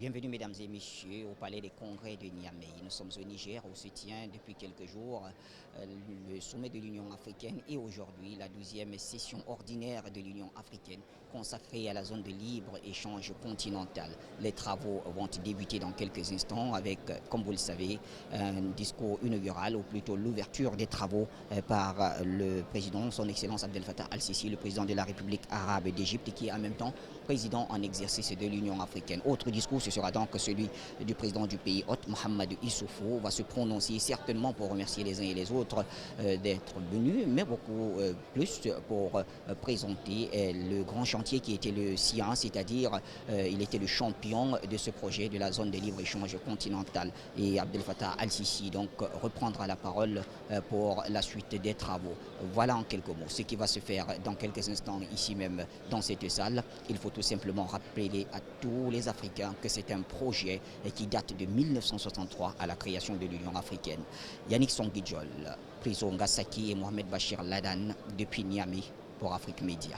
Bienvenue mesdames et messieurs au Palais des Congrès de Niamey. Nous sommes au Niger où se tient depuis quelques jours le sommet de l'Union africaine et aujourd'hui la 12e session ordinaire de l'Union africaine consacrée à la zone de libre-échange continental. Les travaux vont débuter dans quelques instants avec, comme vous le savez, un discours inaugural ou plutôt l'ouverture des travaux par le président, son Excellence Abdel Fattah al-Sisi, le président de la République arabe d'Égypte qui est en même temps président en exercice de l'Union africaine. Autre discours, ce sera donc celui du président du pays hôte, Mahamadou Issoufou, va se prononcer certainement pour remercier les uns et les autres d'être venus, mais beaucoup plus pour présenter le grand chantier qui était le sien, c'est-à-dire il était le champion de ce projet de la zone de libre-échange continentale. Et Abdel Fattah al-Sisi donc reprendra la parole pour la suite des travaux. Voilà en quelques mots ce qui va se faire dans quelques instants ici même dans cette salle. Il faut tout simplement rappeler à tous les Africains que c'est un projet qui date de 1963 à la création de l'Union africaine. Yannick Songuidjol, Priso Ngasaki et Mohamed Bachir Ladan depuis Niamey pour Afrique Média.